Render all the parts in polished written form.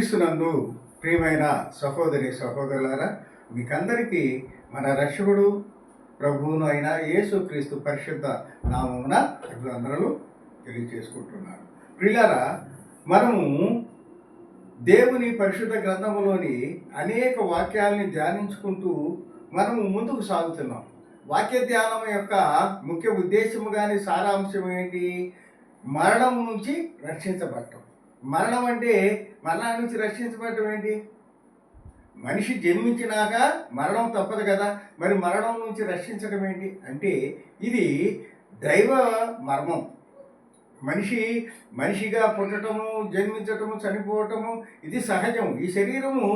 క్రీస్తునందు ప్రియమైన సహోదరి సహోదరులారా, మీకందరికీ మన రక్షకుడు ప్రభువును అయిన యేసుక్రీస్తు పరిశుద్ధ నామమున అభివందనలు తెలియజేసుకుంటున్నాను. ప్రియులారా, మనము దేవుని పరిశుద్ధ గ్రంథములోని అనేక వాక్యాలని ధ్యానించుకుంటూ మనము ముందుకు సాగుతున్నాం. వాక్య ధ్యానం యొక్క ముఖ్య ఉద్దేశము కానీ సారాంశం ఏంటి? మరణం నుంచి రక్షించబడటం. మరణం అంటే మరణం నుంచి రక్షించబడటం ఏంటి? మనిషి జన్మించినాక మరణం తప్పదు కదా. మరి మరణం నుంచి రక్షించడం ఏంటి అంటే ఇది దైవ మర్మం. మనిషిగా పుట్టటము, జన్మించటము, చనిపోవటము ఇది సహజం. ఈ శరీరము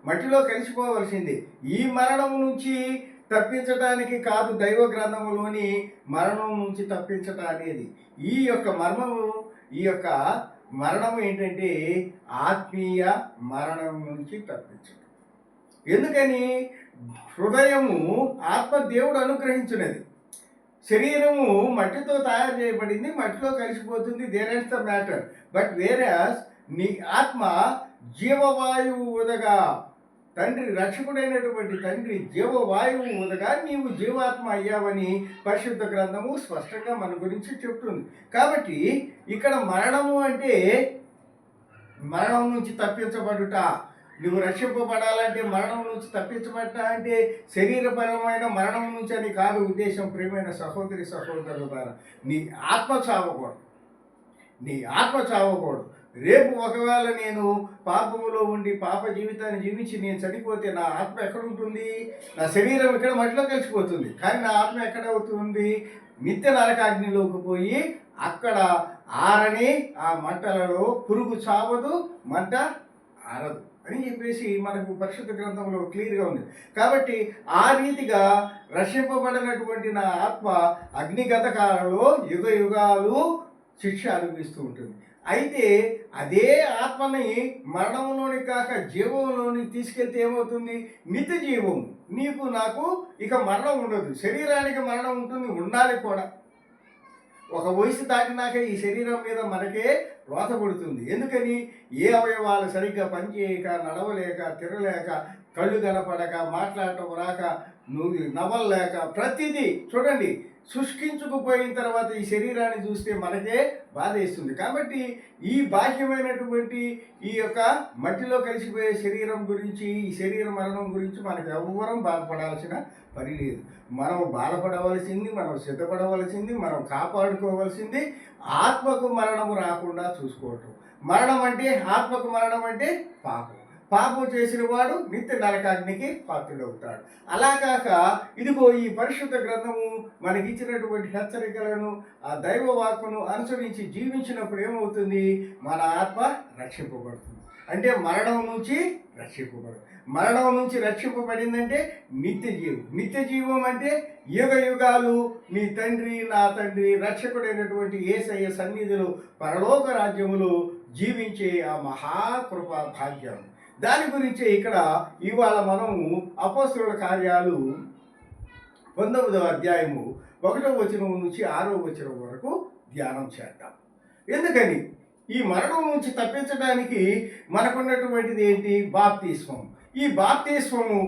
మట్టిలో కలిసిపోవలసింది. ఈ మరణం నుంచి తప్పించడానికి కాదు దైవ గ్రంథములోని మరణం నుంచి తప్పించటం అనేది. ఈ యొక్క మర్మము, ఈ యొక్క మరణం ఏంటంటే ఆత్మీయ మరణం నుంచి తప్పించడం. ఎందుకని? హృదయము ఆత్మ దేవుడు అనుగ్రహించినది. శరీరము మట్టితో తయారు చేయబడింది, మట్టిలో కలిసిపోతుంది. There is the matter. But వేరస్ నీ ఆత్మ జీవవాయువు ఉదగా, తండ్రి రక్షకుడైనటువంటి తండ్రి జీవవాయువు ఉదగా నీవు జీవాత్మ అయ్యావని పరిశుద్ధ గ్రంథము స్పష్టంగా మన గురించి చెప్తుంది. కాబట్టి ఇక్కడ మరణము అంటే మరణం నుంచి తప్పించబడుట. నువ్వు రక్షింపబడాలంటే మరణం నుంచి తప్పించబడ్డా అంటే శరీరపరమైన మరణం నుంచి అని కాదు ఉద్దేశం. ప్రియమైన సహోదరి సహోదరుల ద్వారా నీ ఆత్మ చావకూడదు. రేపు ఒకవేళ నేను పాపములో ఉండి పాప జీవితాన్ని జీవించి నేను చనిపోతే నా ఆత్మ ఎక్కడ ఉంటుంది? నా శరీరం ఇక్కడ మట్టిలో కలిసిపోతుంది. కానీ నా ఆత్మ ఎక్కడ అవుతుంది? నిత్య నరకాగ్నిలోకి పోయి అక్కడ ఆరని ఆ మంటలలో పురుగు చావదు, మంట ఆరదు అని చెప్పేసి మనకు పరిశుద్ధ గ్రంథంలో క్లియర్గా ఉంది. కాబట్టి ఆ రీతిగా రక్షింపబడినటువంటి నా ఆత్మ అగ్నిగతకాలలో యుగ యుగాలు శిక్ష అనుభవిస్తూ ఉంటుంది. అయితే అదే ఆత్మని మరణంలోని కాక జీవంలోని తీసుకెళ్తే ఏమవుతుంది? నిత్య జీవం. నీకు నాకు ఇక మరణం ఉండదు. శరీరానికి మరణం ఉంటుంది, ఉండాలి కూడా. ఒక వయసు దాటినాక ఈ శరీరం మీద మనకే రోత పడుతుంది. ఎందుకని? ఏ అవయవాలు సరిగ్గా పనిచేయక, నడవలేక, తిరగలేక, కళ్ళు కనపడక, మాట్లాడటం రాక, నవ్వలేక, ప్రతిదీ చూడండి శుష్కించుకుపోయిన తర్వాత ఈ శరీరాన్ని చూస్తే మనకే బాధ వేస్తుంది. కాబట్టి ఈ బాహ్యమైనటువంటి ఈ యొక్క మట్టిలో కలిసిపోయే శరీరం గురించి, ఈ శరీర మరణం గురించి మనకు ఎవ్వరం బాధపడాల్సిన పని లేదు. మనం బాధపడవలసింది, మనం సిద్ధపడవలసింది, మనం కాపాడుకోవలసింది ఆత్మకు మరణము రాకుండా చూసుకోవటం. మరణం అంటే, ఆత్మకు మరణం అంటే పాపం చేసిన వాడు నిత్య నరకాగ్నికి పాత్రుడవుతాడు. అలా కాక ఇదిగో ఈ పరిశుద్ధ గ్రంథము మనకిచ్చినటువంటి హెచ్చరికలను, ఆ దైవ వాక్కును అనుసరించి జీవించినప్పుడు ఏమవుతుంది? మన ఆత్మ రక్షింపబడుతుంది. అంటే మరణం నుంచి రక్షింపబడిందంటే నిత్య జీవం అంటే యుగ యుగాలు నీ తండ్రి, నా తండ్రి, రక్షకుడైనటువంటి యేసయ్య సన్నిధిలో పరలోక రాజ్యములో జీవించే ఆ మహాకృప భాగ్యం. దాని గురించే ఇక్కడ ఇవాళ మనము అపోస్తలుల కార్యాలు 19వ అధ్యాయము 1వ వచనం నుంచి 6వ వచనం వరకు ధ్యానం చేద్దాం. ఎందుకని? ఈ మరణం నుంచి తప్పించడానికి మనకున్నటువంటిది ఏంటి? బాప్తిస్మం. ఈ బాప్తిస్మము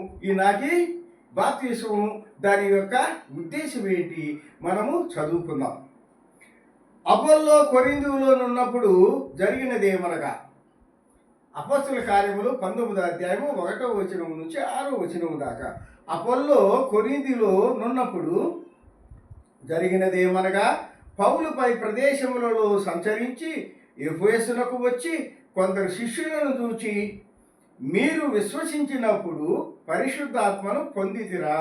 దాని యొక్క ఉద్దేశం ఏంటి? మనము చదువుకుందాం. అపోల్లో కొరింథీయులో ఉన్నప్పుడు జరిగినదేమనగా, అపోస్తలుల కార్యములు 19వ అధ్యాయము 1వ వచనం నుంచి 6వ వచనం దాకా. అపోల్లో కొరింథీయులో నున్నప్పుడు జరిగినదేమనగా, పౌలు పై ప్రదేశములలో సంచరించి ఎఫెసునకు వచ్చి కొందరు శిష్యులను చూచి, మీరు విశ్వసించినప్పుడు పరిశుద్ధాత్మను పొందితిరా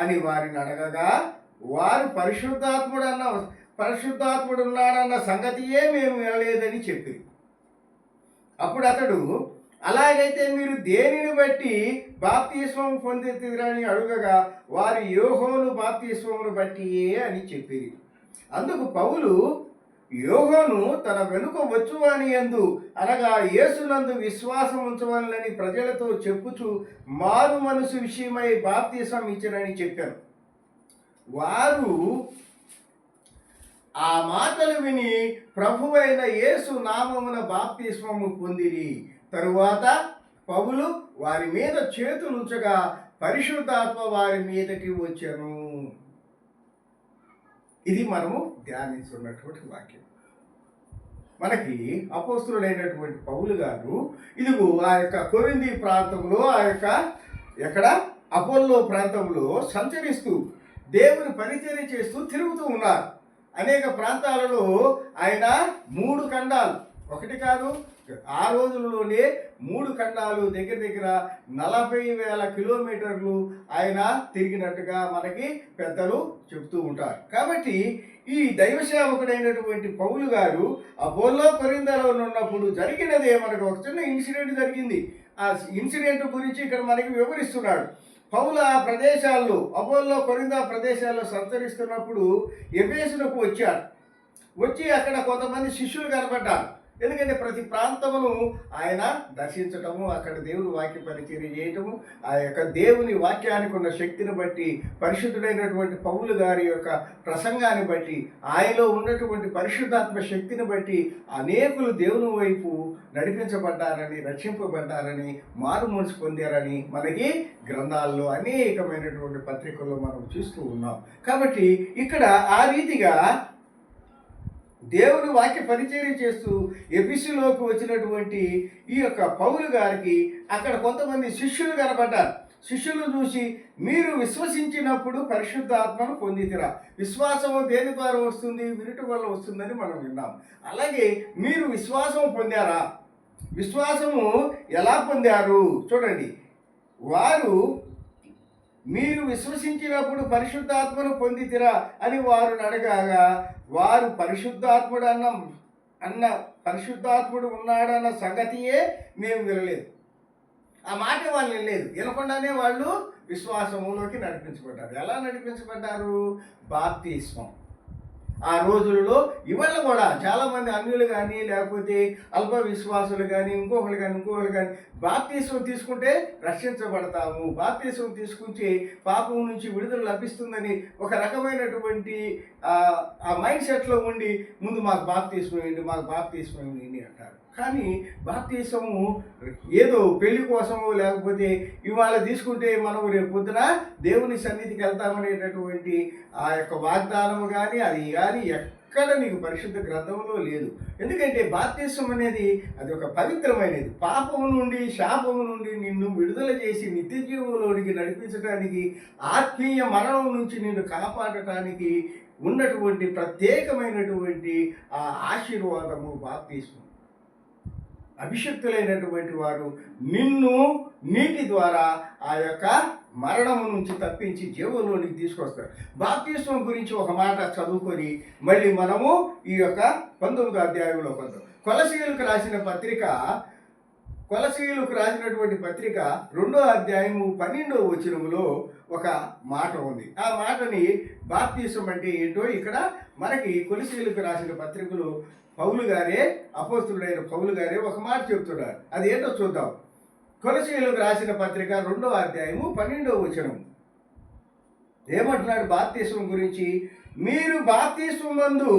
అని వారిని అడగగా, వారు పరిశుద్ధాత్ముడున్నాడన్న సంగతియే మేము వినలేదని చెప్పి, అప్పుడు అతడు, అలాగైతే మీరు దేనిని బట్టి బాప్తిస్మం పొందితిరని అడుగగా, వారు యోహోను బాప్తిస్మమును బట్టియే అని చెప్పిరి. అందుకు పౌలు, యోహోను తన వెనుక వచ్చువాని యందు అనగా యేసునందు విశ్వాసం ఉంచవాలని ప్రజలతో చెప్పుచు మారు మనసు విషయమై బాప్తిస్మం ఇచ్చిరని చెప్పారు. వారు ఆ మాటలు విని ప్రభువైన యేసు నామమున బాప్తిస్మము పొందిరి. తరువాత పౌలు వారి మీద చేతులు ఉంచగా పరిశుద్ధాత్మ వారి మీదకి వచ్చెను. ఇది మనము ధ్యానిస్తున్నటువంటి వాక్యం. మనకి అపోస్తులుడైనటువంటి పౌలు గారు ఇదిగో ఆ యొక్క కొరింథీ ప్రాంతంలో ఎక్కడ అపోల్లో ప్రాంతంలో సంచరిస్తూ దేవుని పరిచర్య చేస్తూ తిరుగుతూ ఉన్నారు. అనేక ప్రాంతాలలో ఆయన 3 ఖండాలు, ఒకటి కాదు, ఆ రోజుల్లోనే 3 ఖండాలు, దగ్గర దగ్గర 40,000 కిలోమీటర్లు ఆయన తిరిగినట్టుగా మనకి పెద్దలు చెబుతూ ఉంటారు. కాబట్టి ఈ దైవ సేవకుడైనటువంటి పౌలు గారు అపోల్లో కొరింథీలో ఉన్నప్పుడు జరిగినదే మనకు ఒక చిన్న ఇన్సిడెంట్ జరిగింది. ఆ ఇన్సిడెంట్ గురించి ఇక్కడ మనకి వివరిస్తున్నాడు. పౌలు ఆ ప్రదేశాల్లో, అపోల్లో కొరింథీ ప్రదేశాల్లో సంచరిస్తున్నప్పుడు ఎఫెసునకు వచ్చి అక్కడ కొంతమంది శిష్యులు కనపడ్డారు. ఎందుకంటే ప్రతి ప్రాంతమును ఆయన దర్శించటము, అక్కడ దేవుని వాక్య పరిచర్య చేయటము, ఆ యొక్క దేవుని వాక్యానికి ఉన్న శక్తిని బట్టి, పరిశుద్ధుడైనటువంటి పౌలు గారి యొక్క ప్రసంగాన్ని బట్టి, ఆయనలో ఉన్నటువంటి పరిశుద్ధాత్మ శక్తిని బట్టి అనేకులు దేవుని వైపు నడిపించబడ్డారని, రక్షింపబడ్డారని, మారు మనసు పొందారని మనకి గ్రంథాల్లో అనేకమైనటువంటి పత్రికల్లో మనం చూస్తూ ఉన్నాం. కాబట్టి ఇక్కడ ఆ రీతిగా దేవుని వాక్య పరిచర్య చేస్తూ ఎఫెసులోకి వచ్చినటువంటి ఈ యొక్క పౌలు గారికి అక్కడ కొంతమంది శిష్యులు కనబడ్డారు. శిష్యులు చూసి, మీరు విశ్వసించినప్పుడు పరిశుద్ధాత్మను పొందితిరా. విశ్వాసము దేని ద్వారా వస్తుంది? వినుట వల్ల వస్తుందని మనం విన్నాం. అలాగే మీరు విశ్వాసం పొందారా? విశ్వాసము ఎలా పొందారు? చూడండి, వారు మీరు విశ్వసించినప్పుడు పరిశుద్ధాత్మను పొందితిరా అని వారు అడగగా, వారు పరిశుద్ధాత్ముడు అన్న పరిశుద్ధాత్ముడు ఉన్నాడన్న సంగతియే మేము వినలేదు. ఆ మాట వాళ్ళు వినలేదు. వినకుండానే వాళ్ళు విశ్వాసములోకి నడిపించబడ్డారు. ఎలా నడిపించబడ్డారు? బాప్తిస్మం. ఆ రోజులలో ఇవాళ కూడా చాలామంది అన్యులు కానీ, లేకపోతే అల్ప విశ్వాసులు కానీ, ఇంకొకరు కానీ బాప్తిస్మం తీసుకుంటే రక్షించబడతాము, బాప్తిస్మం తీసుకుంటే పాపం నుంచి విడుదల లభిస్తుందని ఒక రకమైనటువంటి ఆ మైండ్ సెట్లో ఉండి ముందు మాకు బాప్తిస్మం ఏంటి అంటారు. కానీ బాప్తిస్మము ఏదో పెళ్లి కోసమో, లేకపోతే ఇవాళ తీసుకుంటే మనం రేపు పొద్దున దేవుని సన్నిధికి వెళ్తామనేటటువంటి ఆ యొక్క వాగ్దానము కానీ అది ఎక్కడ నీకు పరిశుద్ధ గ్రంథంలో లేదు. ఎందుకంటే బాప్తిస్మం అనేది అది ఒక పవిత్రమైనది. పాపము నుండి, శాపము నుండి నిన్ను విడుదల చేసి నిత్య జీవంలోనికి నడిపించడానికి, ఆత్మీయ మరణం నుంచి నిన్ను కాపాడటానికి ఉన్నటువంటి ప్రత్యేకమైనటువంటి ఆ ఆశీర్వాదము బాప్తిస్మం. అభిషక్తులైనటువంటి వారు నిన్ను నీటి ద్వారా ఆ యొక్క మరణము నుంచి తప్పించి జీవంలోనికి తీసుకొస్తారు. బాప్తిస్మం గురించి ఒక మాట చదువుకొని మళ్ళీ మనము ఈ యొక్క 19వ అధ్యాయంలో కొందాం. కొలసీయులకు రాసినటువంటి పత్రిక 2వ అధ్యాయము 12వ వచనములో ఒక మాట ఉంది. ఆ మాటని బాప్తిస్మం అంటే ఏంటో ఇక్కడ మనకి కొలసీయులకు రాసిన పత్రికలో పౌలు గారే, అపోస్తులుడైన పౌలు గారే ఒక మాట చెప్తున్నారు. అది ఏంటో చూద్దాం. కొలసీయులకు రాసిన పత్రిక 2వ అధ్యాయము 12వ వచనం ఏమంటున్నాడు బాప్తిస్మం గురించి? మీరు బాప్తిస్మం నందు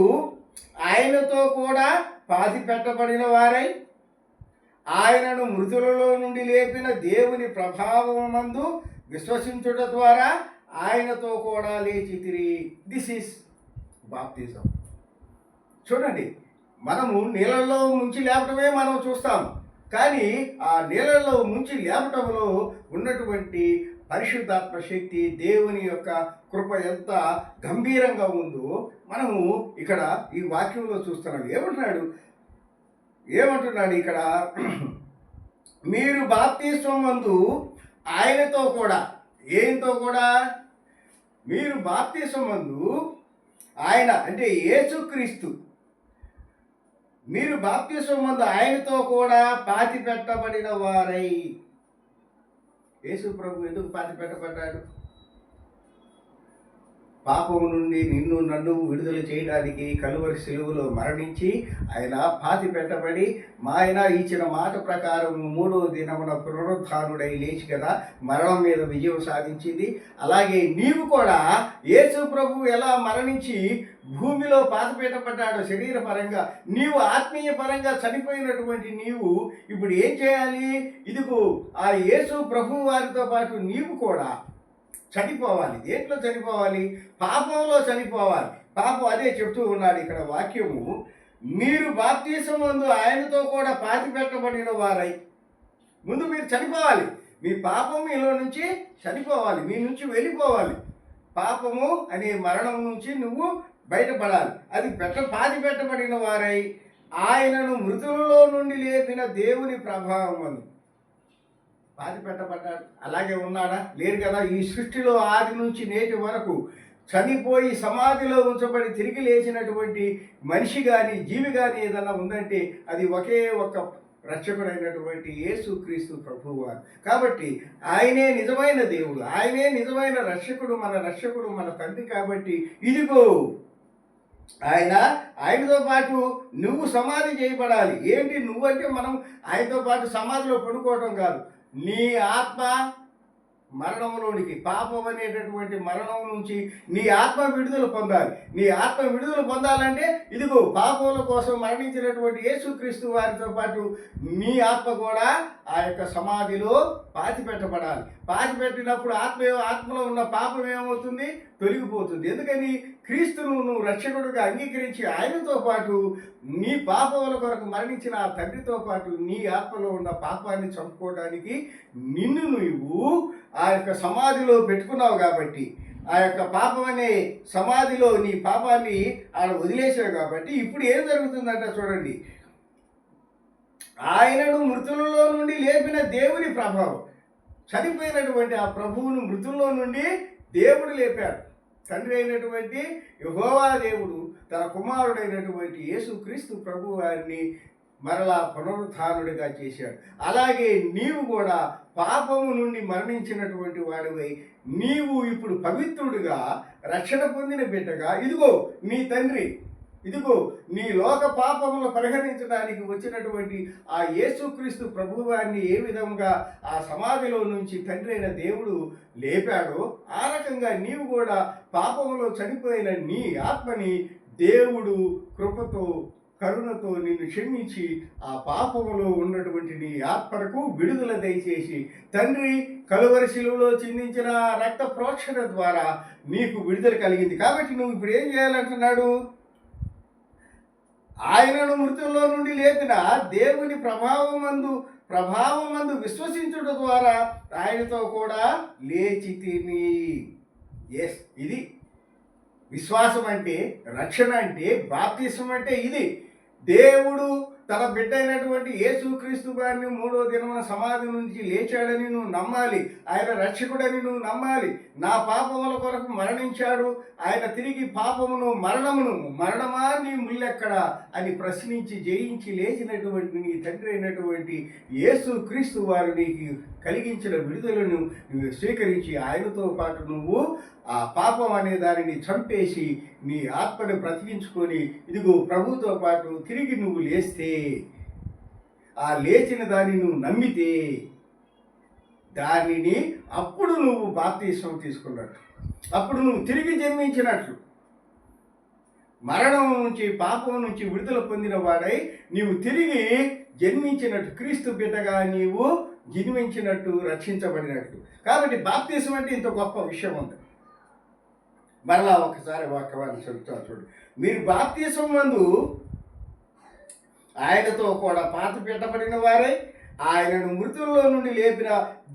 ఆయనతో కూడా పాతి పెట్టబడిన వారై, ఆయనను మృతులలో నుండి లేపిన దేవుని ప్రభావమందు విశ్వసించుట ద్వారా ఆయనతో కూడా లేచితిరి. దిస్ ఈస్ బాప్తిజం. చూడండి, మనము నీళ్ళల్లో ముంచి లేపటమే మనం చూస్తాం. కానీ ఆ నీళ్ళల్లో ముంచి లేపటంలో ఉన్నటువంటి పరిశుద్ధాత్మ శక్తి, దేవుని యొక్క కృప ఎంత గంభీరంగా ఉందో మనము ఇక్కడ ఈ వాక్యంలో చూస్తున్నాడు. ఏమంటున్నాడు ఇక్కడ? మీరు బాప్తిస్మం నందు ఆయనతో కూడా, ఏంతో కూడా? మీరు బాప్తిస్మం నందు ఆయన అంటే యేసుక్రీస్తు, మీరు బాప్తిస్మం నందు ఆయనతో కూడా పాతి పెట్టబడిన వారై. యేసు ప్రభు ఎందుకు పాతి పెట్టబడ్డాడు? పాపము నుండి నిన్ను నన్ను విడుదల చేయడానికి కలువరి సిలువలో మరణించి ఆయన పాతి పెట్టబడి ఆయన ఇచ్చిన మాట ప్రకారం 3వ దినమున పునరుత్థానుడై లేచి కదా మరణం మీద విజయం సాధించింది. అలాగే నీవు కూడా యేసు ప్రభువు ఎలా మరణించి భూమిలో పాతిపెట్టబడ్డాడు శరీరపరంగా, నీవు ఆత్మీయ పరంగా చనిపోయినటువంటి నీవు ఇప్పుడు ఏం చేయాలి? ఇదిగో ఆ యేసు ప్రభువు వారితో పాటు నీవు కూడా చనిపోవాలి. దేంట్లో చనిపోవాలి? పాపంలో చనిపోవాలి. పాపం అదే చెప్తూ ఉన్నాడు ఇక్కడ వాక్యము, మీరు బాప్తీసమందు ఆయనతో కూడా పాతిపెట్టబడిన వారై. ముందు మీరు చనిపోవాలి. మీ పాపం మీలో నుంచి చనిపోవాలి, మీ నుంచి వెళ్ళిపోవాలి. పాపము అనే మరణం నుంచి నువ్వు బయటపడాలి. అది పాతి పెట్టబడిన వారై ఆయనను మృతులలో నుండి లేపిన దేవుని ప్రభావం పాతి పెట్టబడ్డాడు. అలాగే ఉన్నాడా? లేరు కదా. ఈ సృష్టిలో ఆది నుంచి నేటి వరకు చనిపోయి సమాధిలో ఉంచబడి తిరిగి లేచినటువంటి మనిషి కానీ జీవి కానీ ఏదన్నా ఉందంటే అది ఒకే ఒక్క రక్షకుడైనటువంటి యేసుక్రీస్తు ప్రభువారు. కాబట్టి ఆయనే నిజమైన దేవుడు, ఆయనే నిజమైన రక్షకుడు, మన తండ్రి. కాబట్టి ఇదిగో ఆయనతో పాటు నువ్వు సమాధి చేయబడాలి. ఏంటి నువ్వంటే మనం ఆయనతో పాటు సమాధిలో పడుకోవటం కాదు, నీ ఆత్మ మరణంలోనికి, పాపం అనేటటువంటి మరణం నుంచి నీ ఆత్మ విడుదల పొందాలి. నీ ఆత్మ విడుదల పొందాలంటే ఇదిగో పాపముల కోసం మరణించినటువంటి యేసుక్రీస్తు వారితో పాటు నీ ఆత్మ కూడా ఆ యొక్క సమాధిలో పాతిపెట్టబడాలి. పాతిపెట్టినప్పుడు ఆత్మలో ఉన్న పాపం ఏమవుతుంది? తొలగిపోతుంది. ఎందుకని? క్రీస్తును నువ్వు రక్షకుడుగా అంగీకరించి ఆయనతో పాటు నీ పాపముల కొరకు మరణించిన ఆ తండ్రితో పాటు నీ ఆత్మలో ఉన్న పాపాన్ని చంపుకోవడానికి నిన్ను నువ్వు ఆ యొక్క సమాధిలో పెట్టుకున్నావు. కాబట్టి ఆ యొక్క పాపం అనే సమాధిలో నీ పాపాన్ని ఆడ వదిలేసావు. కాబట్టి ఇప్పుడు ఏం జరుగుతుందంటే చూడండి, ఆయనను మృతులలో నుండి లేపిన దేవుని ప్రభావం. చనిపోయినటువంటి ఆ ప్రభువును మృతుల్లో నుండి దేవుడు లేపాడు. తండ్రి అయినటువంటి యెహోవా దేవుడు తన కుమారుడైనటువంటి యేసుక్రీస్తు ప్రభు వారిని మరలా పునరుత్థానుడిగా చేశాడు. అలాగే నీవు కూడా పాపము నుండి మరణించినటువంటి వాడివై నీవు ఇప్పుడు పవిత్రుడిగా రక్షణ పొందిన బిడ్డగా ఇదిగో నీ తండ్రి, ఇదిగో నీ లోక పాపములను పరిహరించడానికి వచ్చినటువంటి ఆ యేసుక్రీస్తు ప్రభువారిని ఏ విధంగా ఆ సమాధిలో నుంచి తండ్రి అయిన దేవుడు లేపాడో ఆ రకంగా నీవు కూడా పాపములో చనిపోయిన నీ ఆత్మని దేవుడు కృపతో కరుణతో నిన్ను క్షమించి ఆ పాపములో ఉన్నటువంటి నీ ఆత్మకు విడుదల దయచేసి తండ్రి కలువరి శిలువలో చిందించిన రక్త ప్రోక్షణ ద్వారా నీకు విడుదల కలిగింది. కాబట్టి నువ్వు ఇప్పుడు ఏం చేయాలంటున్నాడు? ఆయనను మృతుల్లో నుండి లేపిన దేవుని ప్రభావమందు విశ్వసించుట ద్వారా ఆయనతో కూడా లేచి తిని. ఎస్, ఇది విశ్వాసం అంటే, రక్షణ అంటే, బాప్తిసం అంటే ఇది. దేవుడు తన బిడ్డ అయినటువంటి యేసుక్రీస్తు గారిని 3వ దినమున సమాధి నుంచి లేచాడని నువ్వు నమ్మాలి. ఆయన రక్షకుడని నువ్వు నమ్మాలి. నా పాపముల కొరకు మరణించాడు ఆయన, తిరిగి పాపమును మరణమా నీ ముల్లెక్కడ అని ప్రశ్నించి జయించి లేచినటువంటి నీ తండ్రి అయినటువంటి యేసుక్రీస్తు వారు నీకు కలిగించిన విడుదలను నువ్వు స్వీకరించి ఆయనతో పాటు నువ్వు ఆ పాపం అనే దానిని చంపేసి నీ ఆత్మను బ్రతికించుకొని ఇదిగో ప్రభుతో పాటు తిరిగి నువ్వు లేస్తే, ఆ లేచిన దాన్ని నువ్వు నమ్మితే దానిని అప్పుడు నువ్వు బాప్తిసం తీసుకున్నట్టు, అప్పుడు నువ్వు తిరిగి జన్మించినట్లు, మరణం నుంచి పాపం నుంచి విడుదల పొందిన వాడై నీవు తిరిగి జన్మించినట్టు, క్రీస్తు బిడ్డగా నీవు జన్మించినట్టు, రక్షించబడినట్టు. కాబట్టి బాప్తిసం అంటే ఇంత గొప్ప విషయం ఉంది. మరలా ఒకసారి వాక్యాన్ని చెప్తాను చూడు. మీరు బాప్తిసం నందు ఆయనతో కూడా పాతి పెట్టబడిన వారై ఆయనను మృతుల్లో నుండి లేపిన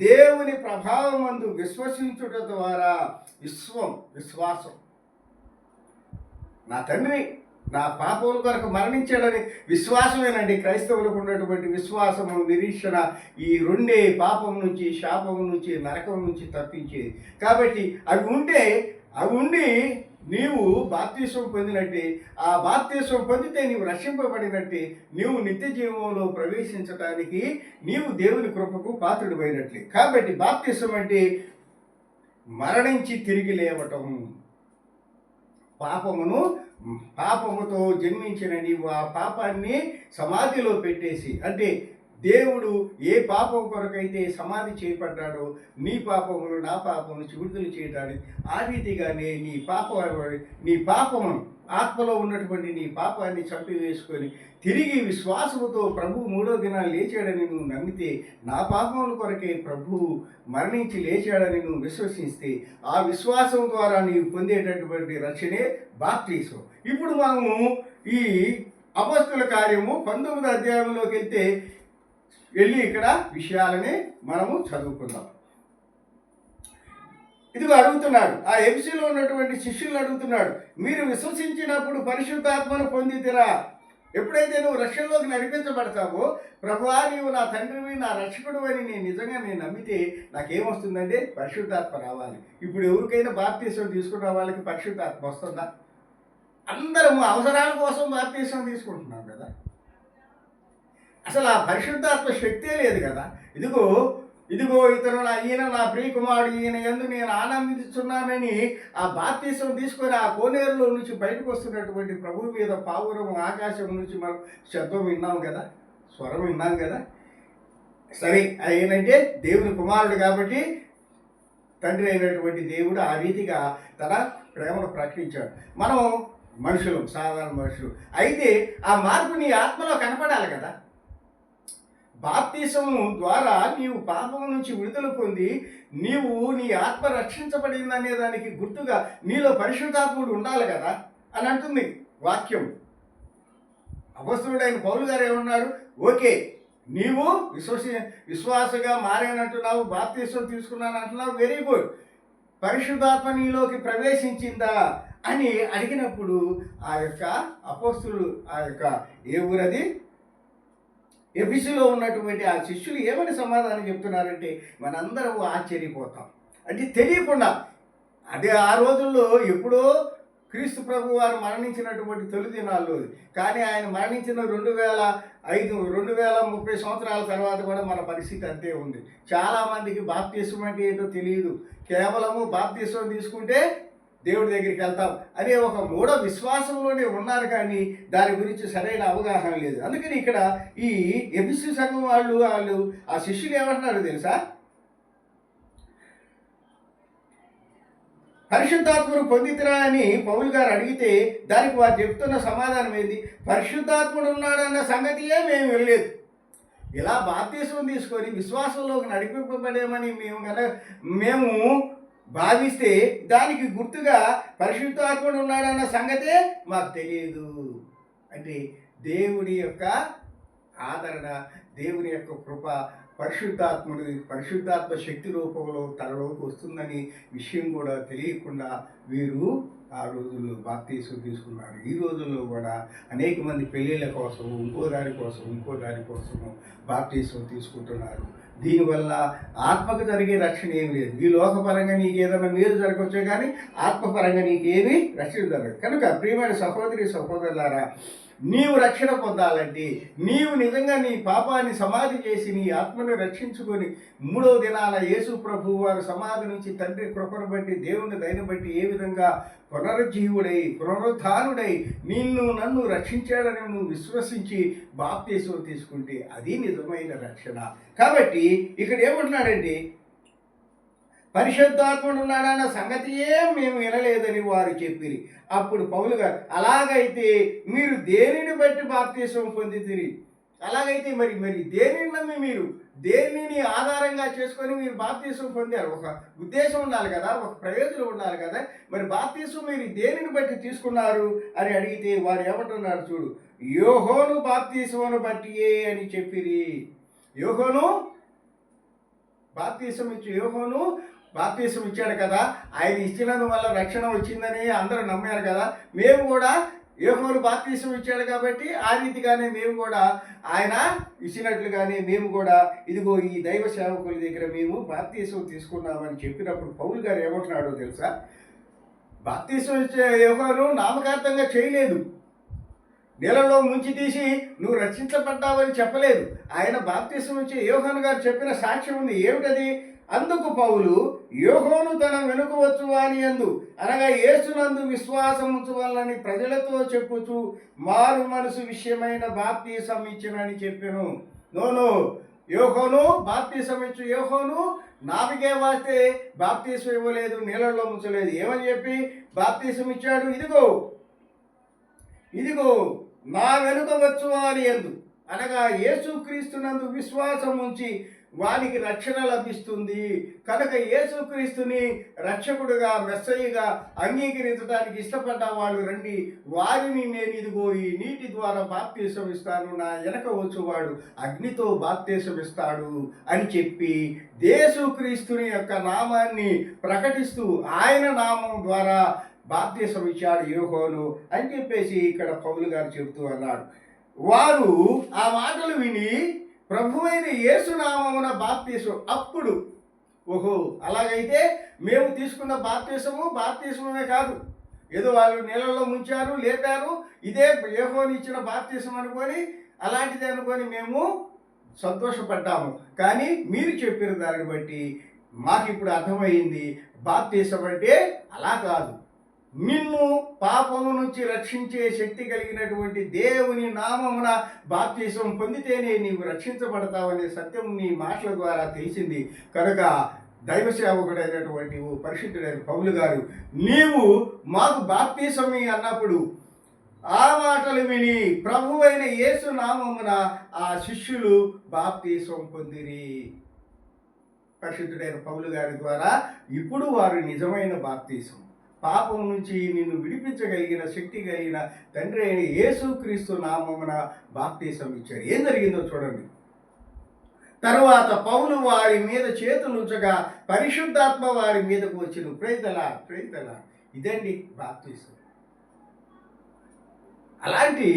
దేవుని ప్రభావం నందు విశ్వసించుట ద్వారా విశ్వాసం, నా తండ్రి నా పాపముల కొరకు మరణించాడని విశ్వాసమేనండి క్రైస్తవులకు ఉన్నటువంటి విశ్వాసము, నిరీక్షణ. ఈ రెండే పాపం నుంచి, శాపం నుంచి, నరకం నుంచి తప్పించేది. కాబట్టి అవి ఉండి నీవు బాప్తిసం పొందినట్టే, ఆ బాప్తిసం పొందితే నీవు రక్షింపబడినట్టే, నీవు నిత్య జీవంలో ప్రవేశించడానికి నీవు దేవుని కృపకు పాత్రుడిపోయినట్లే. కాబట్టి బాప్తిసం అంటే మరణించి తిరిగి లేవటం. పాపమును పాపముతో జన్మించిన నీవు ఆ పాపాన్ని సమాధిలో పెట్టేసి, అంటే దేవుడు ఏ పాపం కొరకైతే సమాధి చేయబడ్డాడో నీ పాపములు నా పాపమును విడుదల చేయడానికి, ఆ రీతిగానే నీ పాపమును ఆత్మలో ఉన్నటువంటి నీ పాపాన్ని చంపివేసుకొని తిరిగి విశ్వాసముతో ప్రభు మూడో దినాలు లేచాడని నువ్వు నమ్మితే, నా పాపముల కొరకే ప్రభువు మరణించి లేచాడని నువ్వు విశ్వసిస్తే, ఆ విశ్వాసం ద్వారా నీవు పొందేటటువంటి రక్షణే బాప్తీసం. ఇప్పుడు మనము ఈ అపొస్తలుల కార్యము 19వ అధ్యాయంలోకి వెళ్ళి ఇక్కడ విషయాలని మనము చదువుకుందాం. ఇదిగో అడుగుతున్నాడు, ఆ ఎఫెసులో ఉన్నటువంటి శిష్యులు అడుగుతున్నాడు, మీరు విశ్వసించినప్పుడు పరిశుద్ధాత్మను పొందితిరా? ఎప్పుడైతే నువ్వు రక్షణలోకి నడిపించబడతావో, ప్రభువా నీవు నా తండ్రివి నా రక్షకుడు అని నేను నమ్మితే నాకేమొస్తుందంటే పరిశుద్ధాత్మ రావాలి. ఇప్పుడు ఎవరికైనా బాప్తీసం తీసుకున్న వాళ్ళకి పరిశుద్ధాత్మ వస్తుందా? అందరము అవసరాల కోసం బాప్తీసం తీసుకుంటున్నాం కదా. అసలు ఆ పరిశుద్ధాత్మ శక్తే లేదు కదా. ఇదిగో ఇతను ఈయన నా ప్రియకుమారుడు, ఈయన యందు నేను ఆనందిస్తున్నానని ఆ బాప్తీసం తీసుకొని ఆ కోనేరులో నుంచి బయటకు వస్తున్నటువంటి ప్రభువు మీద పావురం ఆకాశం నుంచి మనం శబ్దం విన్నాం కదా, స్వరం విన్నాం కదా. సరే, ఏంటంటే దేవుని కుమారుడు కాబట్టి తండ్రి అయినటువంటి దేవుడు ఆ రీతిగా తన ప్రేమను ప్రకటించాడు. మనం మనుషులు, సాధారణ మనుషులు. అయితే ఆ మార్పు నీ ఆత్మలో కనపడాలి కదా. బాప్తీసము ద్వారా నీవు పాపం నుంచి విడుదల పొంది నీవు నీ ఆత్మ రక్షించబడిందనే దానికి గుర్తుగా నీలో పరిశుద్ధాత్ముడు ఉండాలి కదా అని అంటుంది వాక్యం. అపొస్తలుడైన పౌలు గారు ఏమన్నాడు? ఓకే, నీవు విశ్వాసగా మారేనంటున్నావు, బాప్తీసం తీసుకున్నాను అంటున్నావు, వెరీ గుడ్. పరిశుద్ధాత్మ నీలోకి ప్రవేశించిందా అని అడిగినప్పుడు ఆ యొక్క అపొస్తలుడు ఆ యొక్క ఏ ఊరది ఎఫెసులో ఉన్నటువంటి ఆ శిష్యులు ఏమని సమాధానం చెప్తున్నారంటే మనందరం ఆశ్చర్యపోతాం. అంటే తెలియకుండా, అదే ఆ రోజుల్లో ఎప్పుడో క్రీస్తు ప్రభు వారు మరణించినటువంటి తొలి దినాల్లో, కానీ ఆయన మరణించిన 2030 సంవత్సరాల తర్వాత కూడా మన పరిస్థితి అంతే ఉంది. చాలామందికి బాప్తీసం అంటే ఏంటో తెలియదు. కేవలము బాప్తీసం తీసుకుంటే దేవుడి దగ్గరికి వెళ్తాం అనే ఒక మూఢ విశ్వాసంలోనే ఉన్నారు, కానీ దాని గురించి సరైన అవగాహన లేదు. అందుకని ఇక్కడ ఈ ఎఫెసు సంఘం వాళ్ళు ఆ శిష్యులు ఏమంటున్నారు తెలుసా? పరిశుద్ధాత్మను పొందితిరా అని పౌలు గారు అడిగితే దానికి వారు చెప్తున్న సమాధానం ఏంది? పరిశుద్ధాత్ముడు ఉన్నాడన్న సంగతియే మేము వెళ్ళలేదు. ఇలా బాప్తీసం తీసుకొని విశ్వాసంలోకి నడిపింపబడేమని మేము భావిస్తే దానికి గుర్తుగా పరిశుద్ధాత్ముడు ఉన్నాడన్న సంగతే మాకు తెలియదు. అంటే దేవుడి యొక్క ఆదరణ, దేవుని యొక్క కృప, పరిశుద్ధాత్మ శక్తి రూపంలో తనలోకి వస్తుందని విషయం కూడా తెలియకుండా వీరు ఆ రోజుల్లో బాప్తీసం తీసుకున్నారు. ఈ రోజుల్లో కూడా అనేక మంది పెళ్ళిళ్ళ కోసం ఇంకో దాని కోసము బాప్తీసం తీసుకుంటున్నారు. దీనివల్ల ఆత్మకు జరిగే రక్షణ ఏమి లేదు. ఈ లోకపరంగా నీకు ఏదైనా మేలు జరగవచ్చే కానీ ఆత్మపరంగా నీకేమీ రక్షణ జరగదు. కనుక ప్రియమైన సహోదరులారా, నీవు రక్షణ పొందాలంటే నీవు నిజంగా నీ పాపాన్ని సమాధి చేసి నీ ఆత్మను రక్షించుకొని మూడవ దినాన యేసు ప్రభువు వారి సమాధి నుంచి తండ్రి కృపను బట్టి దేవుని దయను బట్టి ఏ విధంగా పునరుద్ధానుడై నన్ను రక్షించాడని నువ్వు విశ్వసించి బాప్తీసం తీసుకుంటే అది నిజమైన రక్షణ. కాబట్టి ఇక్కడ ఏమంటున్నాడంటే పరిశుద్ధాత్ముడు ఉన్నాడన్న సంగతియే మేము వినలేదని వారు చెప్పిరి. అప్పుడు పౌలు గారు, అలాగైతే మీరు దేనిని బట్టి బాప్తీసం పొందితిరి? అలాగైతే మరి దేనిని నమ్మి మీరు దేనిని ఆధారంగా చేసుకొని మీరు బాప్తీసం పొందారు? ఒక ఉద్దేశం ఉండాలి కదా, ఒక ప్రయోజనం ఉండాలి కదా. మరి బాప్తీసం మీరు దేనిని బట్టి తీసుకున్నారు అని అడిగితే వారు ఏమంటున్నారు చూడు, యోహోను బాప్తీసమును బట్టియే అని చెప్పిరి. యోహోను బాప్తీసం ఇచ్చాడు కదా, ఆయన ఇచ్చినందువల్ల రక్షణ వచ్చిందని అందరూ నమ్మారు కదా. మేము కూడా యోహోను బాప్తీసం ఇచ్చాడు కాబట్టి ఆ రీతిగానే మేము కూడా ఆయన ఇచ్చినట్లుగానే మేము కూడా ఇదిగో ఈ దైవ సేవకుల దగ్గర మేము బాప్తీసం తీసుకున్నామని చెప్పినప్పుడు పౌలు గారు ఏమంటున్నాడో తెలుసా? బాప్తీసం ఇచ్చే యోహోను నామకార్థంగా చేయలేదు, నీళ్ళలో ముంచి తీసి నువ్వు రక్షించబడ్డావని చెప్పలేదు. ఆయన బాప్తీసం ఇచ్చే యోహాను గారు చెప్పిన సాక్ష్యం ఉంది. ఏమిటది? అందుకు పౌలు, యోహోను తన వెనుక వచ్చు వాని యందు అనగా యేసునందు విశ్వాసం ఉంచవలని ప్రజలతో చెప్పుచు మారు మనసు విషయమైన బాప్తీసం ఇచ్చినని చెప్పెను. నోను, యోహోను బాప్తీసం ఇచ్చు యోహోను నావికే వాస్తే బాప్తీసం ఇవ్వలేదు, నీళ్ళల్లో ముంచలేదు. ఏమని చెప్పి బాప్తీసం ఇచ్చాడు? ఇదిగో ఇదిగో నా వెనుక వచ్చు వాని యందు అనగా యేసుక్రీస్తునందు విశ్వాసం ఉంచి వానికి రక్షణ లభిస్తుంది. కనుక యేసుక్రీస్తుని రక్షకుడుగా మెస్సయ్యగా అంగీకరించడానికి ఇష్టపడ్డ వాళ్ళు రండి, వారిని నేను ఇదిగో ఈ నీటి ద్వారా బాప్తీసం ఇస్తాను, నా వెనక వచ్చువాడు అగ్నితో బాప్తీసం ఇస్తాడు అని చెప్పి యేసుక్రీస్తుని యొక్క నామాన్ని ప్రకటిస్తూ ఆయన నామం ద్వారా బాప్తీసం ఇచ్చాడు యోహోను అని చెప్పేసి ఇక్కడ పౌలు గారు చెబుతూ అన్నాడు. వారు ఆ మాటలు విని ప్రభువైన యేసు నామమున బాప్తీసం. అప్పుడు ఓహో, అలాగైతే మేము తీసుకున్న బాప్తీసమే కాదు, ఏదో వాళ్ళు నీళ్ళలో ముంచారు లేపారు, ఇదే యోహోను ఇచ్చిన బాప్తీసం అనుకొని అలాంటిది అనుకొని మేము సంతోషపడ్డాము. కానీ మీరు చెప్పిన దాన్ని బట్టి మాకు ఇప్పుడు అర్థమైంది, బాప్తీసం అంటే అలా కాదు, నిన్ను పాపము నుంచి రక్షించే శక్తి కలిగినటువంటి దేవుని నామమున బాప్తీసం పొందితేనే నీవు రక్షించబడతావనే సత్యం నీ మాటల ద్వారా తెలిసింది. కనుక దైవ సేవకుడైనటువంటి ఓ పరిశుద్ధుడైన పౌలు గారు, నీవు మాకు బాప్తీసం అన్నప్పుడు ఆ మాటలు విని ప్రభువైన యేసు నామమున ఆ శిష్యులు బాప్తీసం పొందిరి. పరిశుద్ధుడైన పౌలు గారి ద్వారా ఇప్పుడు వారు నిజమైన బాప్తీసం, పాపం నుంచి నిన్ను విడిపించగలిగిన శక్తి కలిగిన తండ్రి అయిన యేసుక్రీస్తు నామమున బాప్తీసం ఇచ్చారు. ఏం జరిగిందో చూడండి. తరువాత పౌలు వారి మీద చేతులు ఉంచగా పరిశుద్ధాత్మ వారి మీదకు వచ్చిన. ప్రేతలా ఇదండి బాప్తీసం. అలాంటి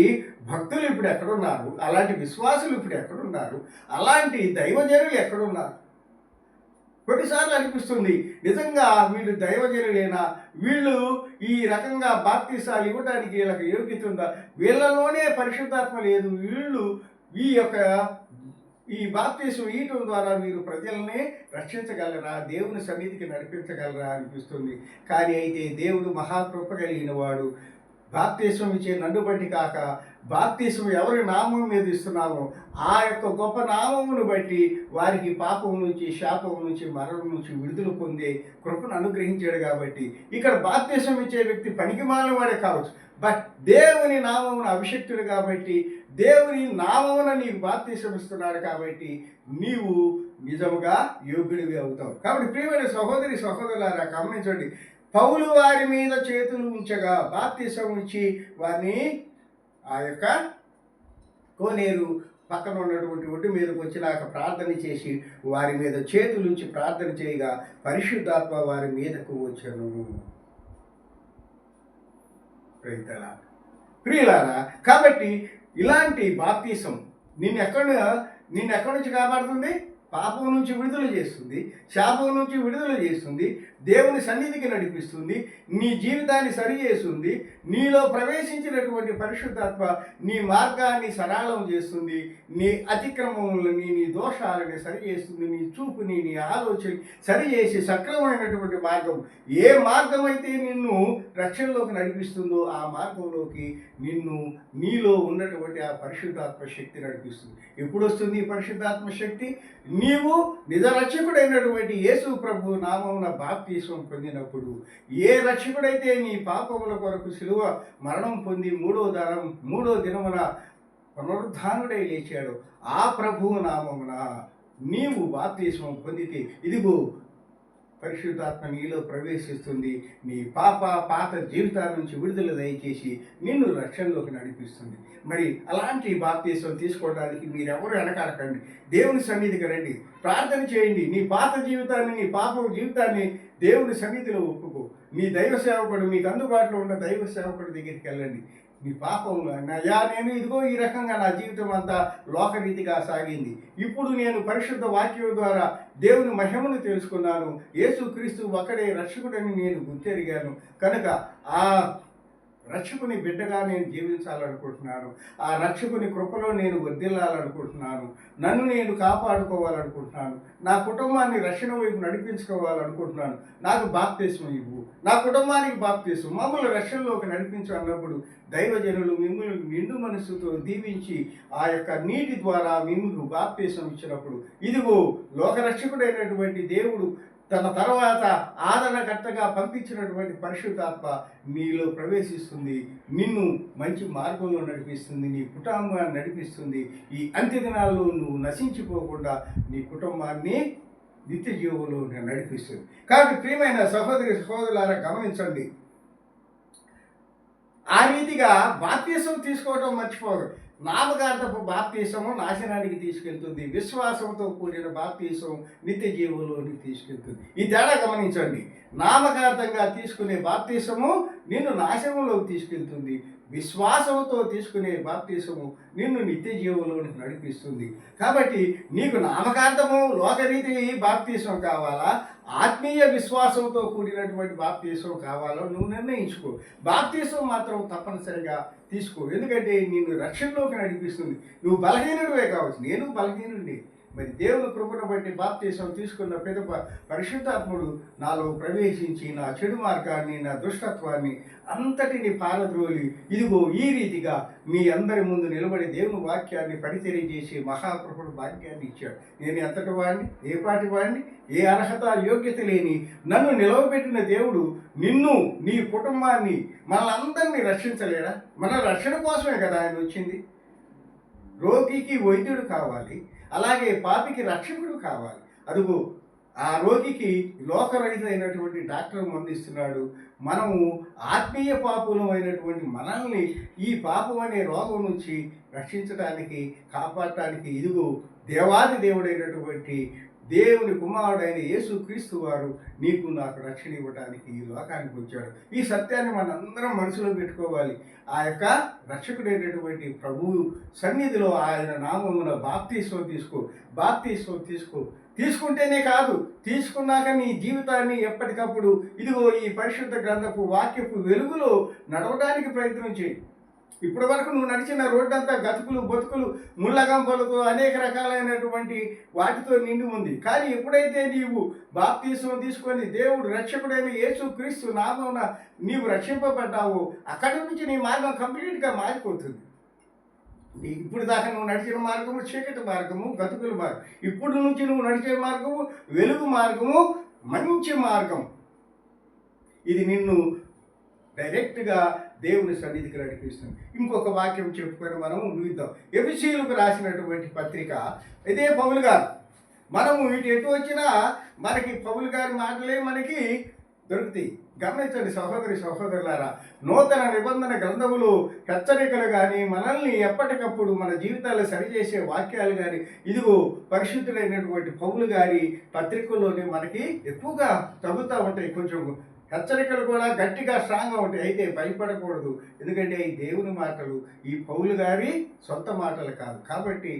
భక్తులు ఇప్పుడు ఎక్కడున్నారు? అలాంటి విశ్వాసులు ఇప్పుడు ఎక్కడున్నారు? అలాంటి దైవజనులు ఎక్కడున్నారు? కొన్నిసార్లు అనిపిస్తుంది, నిజంగా వీళ్ళు దైవజనులేనా, వీళ్ళు ఈ రకంగా బాప్తీసాలు ఇవ్వడానికి వీళ్ళకి యోగ్యత ఉందా, వీళ్ళలోనే పరిశుద్ధాత్మ లేదు, వీళ్ళు ఈ బాప్తీసం ఇవ్వటం ద్వారా మీరు ప్రజల్ని రక్షించగలరా, దేవుని సన్నిధికి నడిపించగలరా అనిపిస్తుంది. కానీ అయితే దేవుడు మహాకృప కలిగిన వాడు. బాప్తీసం ఇచ్చే నన్ను బట్టి కాక, బాప్తీసం ఎవరి నామం మీద ఇస్తున్నామో ఆ యొక్క గొప్ప నామమును బట్టి వారికి పాపం నుంచి, శాపం నుంచి, మరణం నుంచి విడుదల పొందే కృపను అనుగ్రహించాడు. కాబట్టి ఇక్కడ బాప్తీసం ఇచ్చే వ్యక్తి పనికిమాలిన వాడే కావచ్చు, బట్ దేవుని నామమును అభిషక్తుడు కాబట్టి, దేవుని నామమున నీకు బాప్తీసం ఇస్తున్నాడు కాబట్టి నీవు నిజముగా యోగ్యుడివి అవుతావు. కాబట్టి ప్రియమైన సహోదరి సహోదరులారా గమనించండి, పౌలు వారి మీద చేతులు ఉంచగా బాప్తీసం ఇచ్చి వారిని ఆ యొక్క కోనేరు పక్కన ఉన్నటువంటి ఒడ్డు మీదకి వచ్చినాక ప్రార్థన చేసి వారి మీద చేతులు ఉంచి ప్రార్థన చేయగా పరిశుద్ధాత్మ వారి మీదకు వచ్చను. ప్రియులారా, కాబట్టి ఇలాంటి బాప్తీసం నిన్నెక్కడి నుంచి కాపాడుతుంది? పాపం నుంచి విడుదల చేస్తుంది, శాపం నుంచి విడుదల చేస్తుంది, దేవుని సన్నిధికి నడిపిస్తుంది, నీ జీవితాన్ని సరిచేస్తుంది, నీలో ప్రవేశించినటువంటి పరిశుద్ధాత్మ నీ మార్గాన్ని సరళం చేస్తుంది, నీ అతిక్రమములని, నీ దోషాలని సరిచేస్తుంది, నీ చూపుని, నీ ఆలోచన సరిచేసి సక్రమైనటువంటి మార్గం, ఏ మార్గం అయితే నిన్ను రక్షణలోకి నడిపిస్తుందో ఆ మార్గంలోకి నీలో ఉన్నటువంటి ఆ పరిశుద్ధాత్మ శక్తి నడిపిస్తుంది. ఎప్పుడు వస్తుంది ఈ పరిశుద్ధాత్మ శక్తి? నీవు నిజ రక్షకుడైనటువంటి యేసు ప్రభు నామమున బాప్తీసం పొందినప్పుడు. ఏ రక్షకుడైతే నీ పాపముల కొరకు శిలువ మరణం పొంది మూడో దినమున పునరుద్ధానుడై లేచాడు, ఆ ప్రభువు నామమున నీవు బాప్తీసం పొందితే ఇదిగో పరిశుద్ధాత్మ నీలో ప్రవేశిస్తుంది, నీ పాత జీవితాల నుంచి విడుదల దయచేసి నిన్ను రక్షణలోకి నడిపిస్తుంది. మరి అలాంటి బాప్తీసం తీసుకోవడానికి మీరెవరు వెనకాడకండి, దేవుని సన్నిధికి రండి, ప్రార్థన చేయండి. నీ పాత జీవితాన్ని, నీ పాప జీవితాన్ని దేవుని సన్నిధిలో ఒప్పుకో. నీ దైవ సేవకుడు, మీకు అందుబాటులో ఉన్న దైవ సేవకుడి దగ్గరికి వెళ్ళండి. నీ పాపంలో నేను ఇదిగో ఈ రకంగా నా జీవితం అంతా లోకరీతిగా సాగింది, ఇప్పుడు నేను పరిశుద్ధ వాక్యం ద్వారా దేవుని మహిమను తెలుసుకున్నాను, యేసుక్రీస్తు ఒకడే రక్షకుడని నేను గుర్తెరిగాను, కనుక ఆ రక్షకుని బిడ్డగా నేను జీవించాలనుకుంటున్నాను. ఆ రక్షకుని కృపలో నేను వర్ధిల్లాలనుకుంటున్నాను. నన్ను నేను కాపాడుకోవాలనుకుంటున్నాను. నా కుటుంబాన్ని రక్షణ వైపు నడిపించుకోవాలనుకుంటున్నాను. నాకు బాప్తిస్మం ఇవ్వు, నా కుటుంబానికి బాప్తిస్మం, మమ్మల్ని రక్షణలోకి నడిపించు అన్నప్పుడు దైవజనులు మిమ్మల్ని నిండు మనస్సుతో దీవించి ఆ యొక్క నీటి ద్వారా మిమ్మల్ని బాప్తిస్మం ఇచ్చినప్పుడు, ఇదిగో లోకరక్షకుడైనటువంటి దేవుడు తన తర్వాత ఆదరణకర్తగా పంపించినటువంటి పరిశుద్ధాత్మ నీలో ప్రవేశిస్తుంది. నిన్ను మంచి మార్గంలో నడిపిస్తుంది, నీ కుటుంబాన్ని నడిపిస్తుంది. ఈ అంత్య దినాల్లో నువ్వు నశించిపోకుండా నీ కుటుంబాన్ని నిత్య జీవంలో నడిపిస్తుంది. కాబట్టి ప్రియమైన సహోదరి సహోదరులారా గమనించండి, ఆ రీతిగా బాప్తిసం తీసుకోవడం మర్చిపోదు. నామకార్థపు బాప్తిసము నాశనానికి తీసుకెళ్తుంది, విశ్వాసంతో కూడిన బాప్తిసం నిత్య జీవంలోనికి తీసుకెళ్తుంది. ఈ తేడా గమనించండి. నామకార్థంగా తీసుకునే బాప్తిసము నిన్ను నాశనంలోకి తీసుకెళ్తుంది, విశ్వాసంతో తీసుకునే బాప్తిసము నిన్ను నిత్య జీవంలోనికి నడిపిస్తుంది. కాబట్టి నీకు నామకార్థము లోకరీతి బాప్తిసం కావాలా, ఆత్మీయ విశ్వాసంతో కూడినటువంటి బాప్తిసం కావాలో నువ్వు నిర్ణయించుకో. బాప్తిసం మాత్రం తప్పనిసరిగా తీసుకో, ఎందుకంటే నిన్ను రక్షణలోకి నడిపిస్తుంది. నువ్వు బలహీనుడివే కావచ్చు, నేను బలహీనుడిని. మరి దేవుని కృపను బట్టి బాప్తిసం తీసుకున్న పిదప పరిశుద్ధాత్ముడు నాలో ప్రవేశించి నా చెడు మార్గాన్ని, నా దుష్టత్వాన్ని అంతటిని పారద్రోలి ఇదిగో ఈ రీతిగా మీ అందరి ముందు నిలబడి దేవుని వాక్యాన్ని పరిచర్య చేసి మహాప్రభుడు భాగ్యాన్ని ఇచ్చాడు. నేను ఎంతటి వాడిని, ఏ పాటి వాడిని, ఏ అర్హత యోగ్యత లేని నన్ను నిలవబెట్టిన దేవుడు నిన్ను, నీ కుటుంబాన్ని, మనల్ని రక్షించలేడా? మన రక్షణ కోసమే కదా ఆయన వచ్చింది. రోగికి వైద్యుడు కావాలి, అలాగే పాపికి రక్షకుడు కావాలి. అదుగో ఆ రోగికి లోకరహితమైనటువంటి డాక్టర్ మందిస్తున్నాడు. మనము ఆత్మీయ పాపులం అయినటువంటి మనల్ని ఈ పాపం అనే రోగం నుంచి రక్షించడానికి, కాపాడటానికి ఇదిగో దేవాది దేవుడైనటువంటి దేవుని కుమారుడైన యేసుక్రీస్తు వారు నీకు నాకు రక్షణ ఇవ్వడానికి ఈ లోకానికి వచ్చాడు. ఈ సత్యాన్ని మనందరం మనసులో పెట్టుకోవాలి. ఆ యొక్క రక్షకుడైనటువంటి ప్రభువు సన్నిధిలో ఆయన నామమున బాప్తిస్మం తీసుకో. తీసుకుంటేనే కాదు, తీసుకున్నాక నీ జీవితాన్ని ఎప్పటికప్పుడు ఇదిగో ఈ పరిశుద్ధ గ్రంథపు వాక్యపు వెలుగులో నడవడానికి ప్రయత్నం చేయి. ఇప్పటి వరకు నువ్వు నడిచిన రోడ్డంతా గతుకులు, బతుకులు, ముళ్ళగంపలతో అనేక రకాలైనటువంటి వాటితో నిండి ఉంది. కానీ ఎప్పుడైతే నీవు బాప్తిస్మం తీసుకొని దేవుడు రక్షకుడైన యేసుక్రీస్తు నామమున నీవు రక్షింపబడ్డావో అక్కడి నుంచి నీ మార్గం కంప్లీట్గా మారిపోతుంది. ఇప్పుడు దాకా నువ్వు నడిచిన మార్గము చీకటి మార్గము, గతుకుల మార్గం. ఇప్పుడు నుంచి నువ్వు నడిచే మార్గము వెలుగు మార్గము, మంచి మార్గం. ఇది నిన్ను డైరెక్ట్గా దేవుని సన్నిధికి నడిపిస్తుంది. ఇంకొక వాక్యం చెప్పుకొని మనం ముగిద్దాం. ఎఫెసీయులకు రాసినటువంటి పత్రిక, ఇదే పౌలు గారు. మనము ఇటు ఎటు వచ్చినా మనకి పౌలు గారి మాటలే మనకి దొరుకుతాయి. గమనించండి సహోదరి సహోదరులారా, నూతన నిబంధన గ్రంథములు హెచ్చరికలు కానీ, మనల్ని ఎప్పటికప్పుడు మన జీవితాలు సరిచేసే వాక్యాలు కానీ ఇదిగో పరిశుద్ధులైనటువంటి పౌలు గారి పత్రికల్లోనే మనకి ఎక్కువగా తగ్గుతూ ఉంటాయి. కొంచెం హెచ్చరికలు కూడా గట్టిగా స్ట్రాంగ్గా ఉంటాయి. అయితే భయపడకూడదు, ఎందుకంటే ఈ దేవుని మాటలు ఈ పౌలు గారి సొంత మాటలు కాదు. కాబట్టి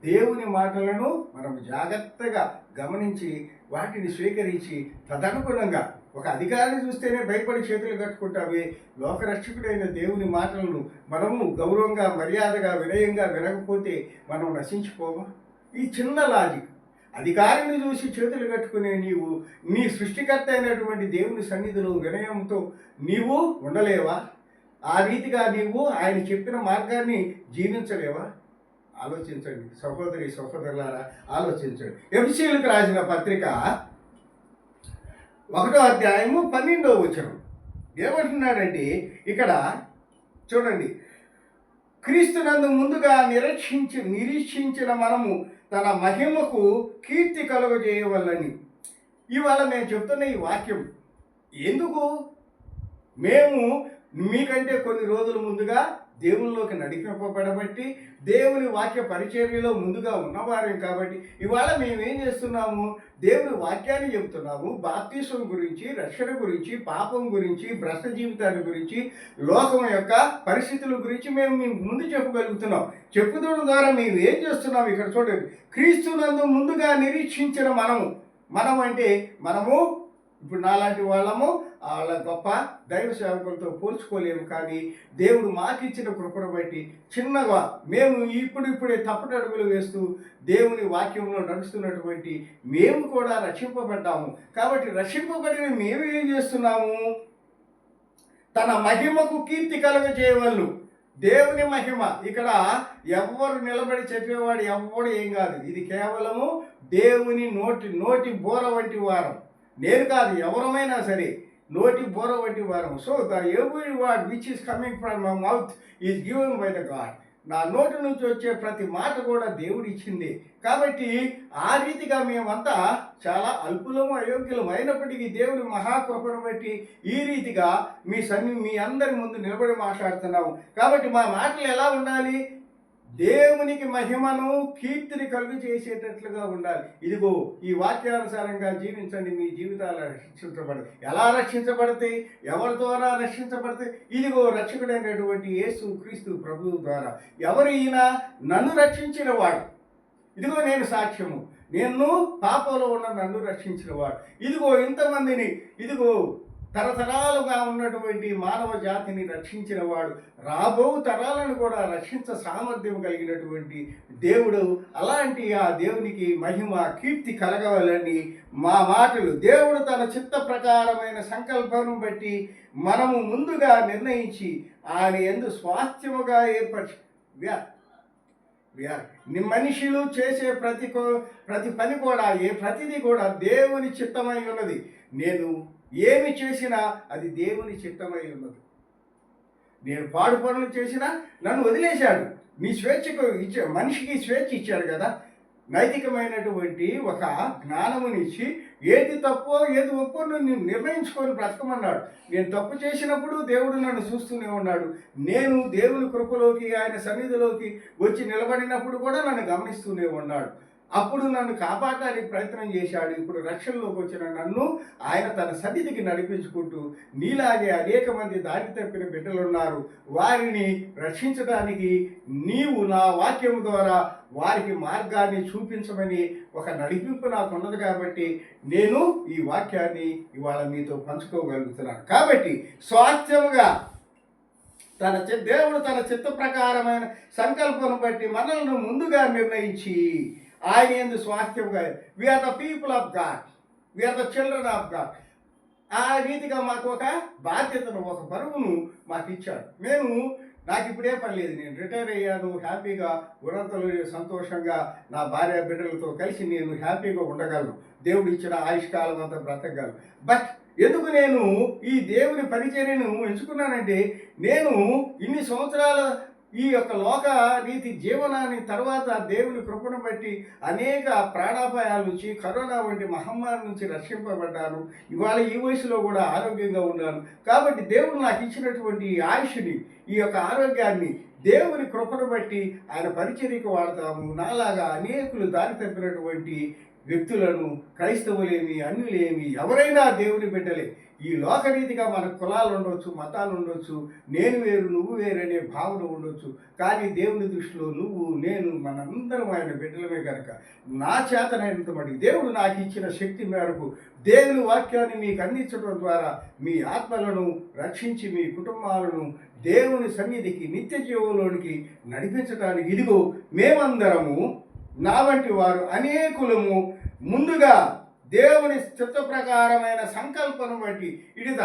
దేవుని మాటలను మనం జాగ్రత్తగా గమనించి వాటిని స్వీకరించి తదనుగుణంగా, ఒక అధికారిని చూస్తేనే భయపడి చేతులు కట్టుకుంటామే, లోకరక్షకుడైన దేవుని మాటలను మనము గౌరవంగా, మర్యాదగా, వినయంగా వినకపోతే మనం నశించిపోమా? ఈ చిన్న లాజిక్. అధికారిని చూసి చేతులు కట్టుకునే నీవు నీ సృష్టికర్త అయినటువంటి దేవుని సన్నిధిలో వినయంతో నీవు ఉండలేవా? ఆ రీతిగా నీవు ఆయన చెప్పిన మార్గాన్ని జీవించలేవా? ఆలోచించండి సహోదరి సహోదరులారా, ఆలోచించండి. ఎఫెసీయులకు రాసిన పత్రిక 1వ అధ్యాయము 12వ వచనం ఏమంటున్నాడంటే, ఇక్కడ చూడండి, క్రీస్తునందు ముందుగా నిరీక్షించిన మనము తన మహిమకు కీర్తి కలుగజేయవలని. ఇవాళ మేము చెప్తున్న ఈ వాక్యం ఎందుకు? మేము మీకంటే కొన్ని రోజుల ముందుగా దేవునిలోకి నడిపింపబడబట్టి దేవుని వాక్య పరిచర్యలో ముందుగా ఉన్నవారేం కాబట్టి ఇవాళ మేమేం చేస్తున్నాము? దేవుని వాక్యాన్ని చెబుతున్నాము. బాప్తిస్మం గురించి, రక్షణ గురించి, పాపం గురించి, భ్రష్ట జీవితాన్ని గురించి, లోకం యొక్క పరిస్థితుల గురించి మేము ముందు చెప్పగలుగుతున్నాం. చెప్పుకోవడం ద్వారా మేము ఏం చేస్తున్నాము? ఇక్కడ చూడండి, క్రీస్తునందు ముందుగా నిరీక్షించిన మనము అంటే మనము ఇప్పుడు నాలాంటి వాళ్ళము వాళ్ళ గొప్ప దైవ సేవకులతో పోల్చుకోలేము. కానీ దేవుడు మాకిచ్చిన కృపను బట్టి చిన్నగా మేము ఇప్పుడిప్పుడే తప్పటడుగులు వేస్తూ దేవుని వాక్యంలో నడుస్తున్నటువంటి మేము కూడా రక్షింపబడ్డాము. కాబట్టి రక్షింపబడిన మేము ఏం చేస్తున్నాము? తన మహిమకు కీర్తి కలుగజేయవలెను. దేవుని మహిమ ఇక్కడ ఎవ్వరు నిలబడి చెప్పేవాడు ఎవ్వడు ఏం కాదు. ఇది కేవలము దేవుని నోటి బోర వంటి వారం. నేను కాదు, ఎవరమైనా సరే నోటి బోర వంటి వారం. So the every word which is coming from my mouth is given by the God. నా నోటి నుంచి వచ్చే ప్రతి మాట కూడా దేవుడు ఇచ్చింది. కాబట్టి ఆ రీతిగా మేమంతా చాలా అల్పులము అయోగ్యులము అయినప్పటికీ దేవుని మహాకృపను బట్టి ఈ రీతిగా మీ అందరి ముందు నిలబడి మాట్లాడుతున్నాము. కాబట్టి మా మాటలు ఎలా ఉండాలి? దేవునికి మహిమను కీర్తిని కలుగు చేసేటట్లుగా ఉండాలి. ఇదిగో ఈ వాక్యానుసారంగా జీవించండి, మీ జీవితాలు రక్షించబడతాయి. ఎలా రక్షించబడతాయి? ఎవరి ద్వారా రక్షించబడతాయి? ఇదిగో రక్షకుడైనటువంటి యేసు క్రీస్తు ప్రభువు ద్వారా. ఎవరు ఈయన? నన్ను రక్షించిన వాడు. ఇదిగో నేను సాక్ష్యము, నేను పాపంలో ఉన్న నన్ను రక్షించిన వాడు. ఇదిగో ఇంతమందిని, ఇదిగో తరతరాలుగా ఉన్నటువంటి మానవ జాతిని రక్షించిన వాడు, రాబో తరాలను కూడా రక్షించ సామర్థ్యం కలిగినటువంటి దేవుడు. అలాంటి ఆ దేవునికి మహిమ కీర్తి కలగవాలని మా మాటలు దేవుడు తన చిత్త ప్రకారమైన సంకల్పం బట్టి మనము ముందుగా నిర్ణయించి ఆయన యందు స్వాస్థ్యముగా ఏర్పరిచి మనుషులు చేసే ప్రతి పని కూడా ప్రతిదీ కూడా దేవుని చిత్తమై ఉన్నది. నేను ఏమి చేసినా అది దేవుని చిత్తమై ఉన్నది. నేను పాడు పనులు చేసినా నన్ను వదిలేశాడు. మీ స్వేచ్ఛకు మనిషికి స్వేచ్ఛ ఇచ్చాడు కదా. నైతికమైనటువంటి ఒక జ్ఞానమునిచ్చి ఏది తప్పో ఏది ఒప్పో నేను నిర్ణయించుకొని బ్రతకమన్నాడు. నేను తప్పు చేసినప్పుడు దేవుడు నన్ను చూస్తూనే ఉన్నాడు. నేను దేవుని కృపలోకి ఆయన సన్నిధిలోకి వచ్చి నిలబడినప్పుడు కూడా నన్ను గమనిస్తూనే ఉన్నాడు. అప్పుడు నన్ను కాపాడడానికి ప్రయత్నం చేశాడు. ఇప్పుడు రక్షణలోకి వచ్చిన నన్ను ఆయన తన సన్నిధికి నడిపించుకుంటూ నీలాగే అనేక మంది దారి తప్పిన బిడ్డలు ఉన్నారు, వారిని రక్షించడానికి నీవు నా వాక్యం ద్వారా వారికి మార్గాన్ని చూపించమని ఒక నడిపింపు నాకు ఉన్నది. కాబట్టి నేను ఈ వాక్యాన్ని ఇవాళ మీతో పంచుకోగలుగుతున్నాను. కాబట్టి స్వాస్థ్యముగా దేవుడు తన చిత్త ప్రకారమైన సంకల్పం బట్టి మనల్ని ముందుగా నిర్ణయించి ఆయన యందు స్వాస్థ్యముగా, we are the people of God, we are the children of God. ఆ రీతిగా మాకు ఒక బాధ్యతను, ఒక బరువును మాకు ఇచ్చాడు. నాకు ఇప్పుడే పని లేదు, నేను రిటైర్ అయ్యాను, హ్యాపీగా గుణంతలు సంతోషంగా నా భార్య బిడ్డలతో కలిసి నేను హ్యాపీగా ఉండగలను. దేవుడు ఇచ్చిన ఆయుష్కాలం అంతా బ్రతకగలను. బట్ ఎందుకు నేను ఈ దేవుని పరిచర్యను ఎంచుకున్నానంటే, నేను ఇన్ని సంవత్సరాల ఈ యొక్క లోక రీతి జీవనాన్ని తర్వాత దేవుని కృపను బట్టి అనేక ప్రాణాపాయాల నుంచి, కరోనా వంటి మహమ్మారి నుంచి రక్షింపబడ్డాను. ఇవాళ ఈ వయసులో కూడా ఆరోగ్యంగా ఉన్నాను. కాబట్టి దేవుడు నాకు ఇచ్చినటువంటి ఆయుష్ని, ఈ యొక్క ఆరోగ్యాన్ని దేవుని కృపను బట్టి ఆయన పరిచర్యకు వాడతాము. నాలాగా అనేకులు దారి తప్పినటువంటి వ్యక్తులను, క్రైస్తవులేమి అన్యులేమి ఎవరైనా దేవుని బిడ్డలే. ఈ లోకరీతిగా మన కులాలు ఉండొచ్చు, మతాలు ఉండొచ్చు, నేను వేరు నువ్వు వేరు అనే భావన ఉండొచ్చు. కానీ దేవుని దృష్టిలో నువ్వు నేను మనందరం ఆయన బిడ్డలమే కనుక నా చేతనైనంత మటుకు దేవుడు నాకు ఇచ్చిన శక్తి మేరకు దేవుని వాక్యాన్ని మీకు అందించడం ద్వారా మీ ఆత్మలను రక్షించి మీ కుటుంబాలను దేవుని సన్నిధికి నిత్య జీవంలోనికి నడిపించడానికి ఇదిగో మేమందరము, నా వంటి వారు అనేకులము ముందుగా దేవుని చిత్త ప్రకారమైన సంకల్పను బట్టి, it is the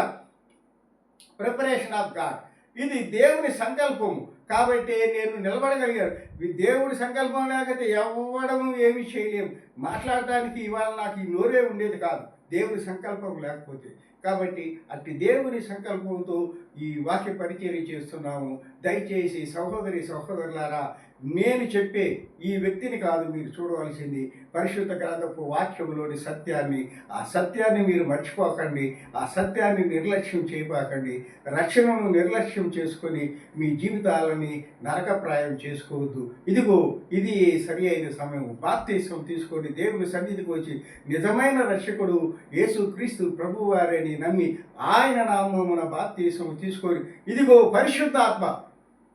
preparation of God. ఇది దేవుని సంకల్పము. కాబట్టి నేను నిలబడగలిగాను. దేవుడి సంకల్పం లేకపోతే ఎవ్వడము ఏమీ చేయలేము. మాట్లాడటానికి ఇవాళ నాకు ఈ నోరే ఉండేది కాదు దేవుని సంకల్పం లేకపోతే. కాబట్టి అట్టి దేవుని సంకల్పంతో ఈ వాక్య పరిచర్య చేస్తున్నాము. దయచేసి సహోదరి సహోదరులారా, నేను చెప్పే ఈ వ్యక్తిని కాదు మీరు చూడవలసింది, పరిశుద్ధ గ్రంథపు వాక్యంలోని సత్యాన్ని. ఆ సత్యాన్ని మీరు మర్చిపోకండి, ఆ సత్యాన్ని నిర్లక్ష్యం చేయబాకండి. రక్షణను నిర్లక్ష్యం చేసుకొని మీ జీవితాలని నరకప్రాయం చేసుకోవద్దు. ఇదిగో ఇది సరి అయిన సమయం. బాప్తిసం తీసుకొని దేవుని సన్నిధికి వచ్చి నిజమైన రక్షకుడు యేసు క్రీస్తు ప్రభువారిని నమ్మి ఆయన నామమున బాప్తిసం తీసుకొని, ఇదిగో పరిశుద్ధాత్మ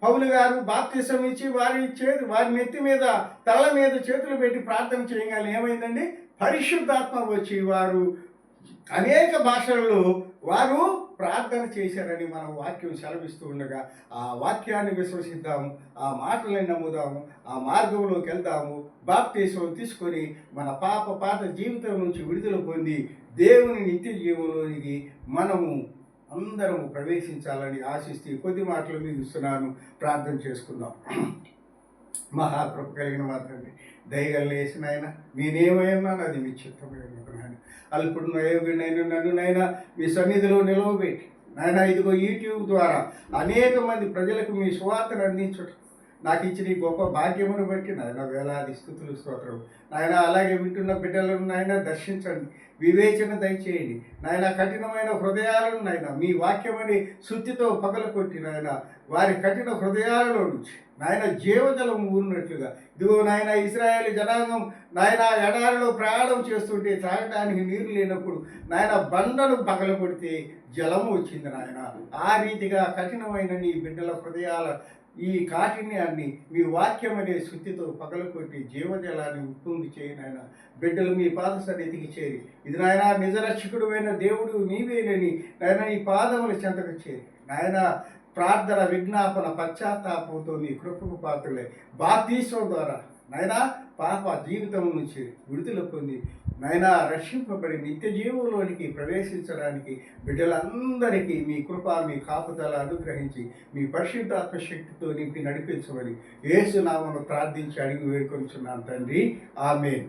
పౌలు గారు బాప్తిసం ఇచ్చి వారి నెత్తి మీద తల మీద చేతులు పెట్టి ప్రార్థన చేయగానే ఏమైందండి? పరిశుద్ధాత్మ వచ్చి వారు అనేక భాషలలో వారు ప్రార్థన చేశారని మనం వాక్యం సెలవిస్తూ ఉండగా ఆ వాక్యాన్ని విశ్వసిద్దాము, ఆ మాటలను నమ్ముదాము, ఆ మార్గంలోకి వెళ్దాము, బాప్తీసం తీసుకొని మన పాత జీవితం నుంచి విడుదల పొంది దేవుని నిత్య జీవంలోనికి మనము అందరము ప్రవేశించాలని ఆశిస్తూ కొద్ది మాటలు మీకు ఇస్తున్నాను. ప్రార్థన చేసుకుందాం. మహాకృప కలిగిన మాత్రమే దయగల వేసిన ఆయన నేనేమైనా అది మీ చిత్తమైన అల్పుడు నయోగునైనా నన్నునైనా మీ సన్నిధిలో నిలవబెట్టి నాయన ఇదిగో యూట్యూబ్ ద్వారా అనేక మంది ప్రజలకు మీ సువార్తను అందించడం నాకు ఇచ్చిన ఈ గొప్ప భాగ్యమును బట్టి నాయన వేలాది స్తుతులు స్తోత్రం నాయన. అలాగే వింటున్న బిడ్డలను నాయన దర్శించండి, వివేచన దయచేయండి నాయన. కఠినమైన హృదయాలను నాయన మీ వాక్యమని శుద్ధితో పగలకొట్టి నాయన వారి కఠిన హృదయాలలో నుంచి నాయన జీవజలం ఊరినట్లుగా ఇదిగో నాయన ఇశ్రాయేలు జనాంగం నాయన ఎడారిలో ప్రయాణం చేస్తుంటే తాగడానికి నీరు లేనప్పుడు నాయన బండను పగలకొడితే జలము వచ్చింది నాయన. ఆ రీతిగా కఠినమైన నీ బిడ్డల హృదయాల ఈ కాఠిన్యాన్ని మీ వాక్యం అనే శుద్ధితో పగలకొట్టి జీవజలాన్ని ఉత్పత్తి చేయని ఆయన బిడ్డలు మీ పాద సన్నిధికి చేరి ఇది నాయన నిజరక్షకుడువైన దేవుడు నీవేనని నాయన నీ పాదముల చెంతకు చేరి నాయన ప్రార్థన విజ్ఞాపన పశ్చాత్తాపంతో నీ కృపకు పాత్రలే బాప్తీసం ద్వారా నాయన పాప జీవితం నుంచి విడుదల పొంది నాయన రక్షింపబడి నిత్య జీవంలోనికి ప్రవేశించడానికి బిడ్డలందరికీ మీ కృప మీ కాపుదల అనుగ్రహించి మీ పరిశుద్ధాత్మ శక్తితో నింపి నడిపించమని యేసు నామమున ప్రార్థించి అడిగి వేడుకొంచున్నాను తండ్రి. ఆమేన్.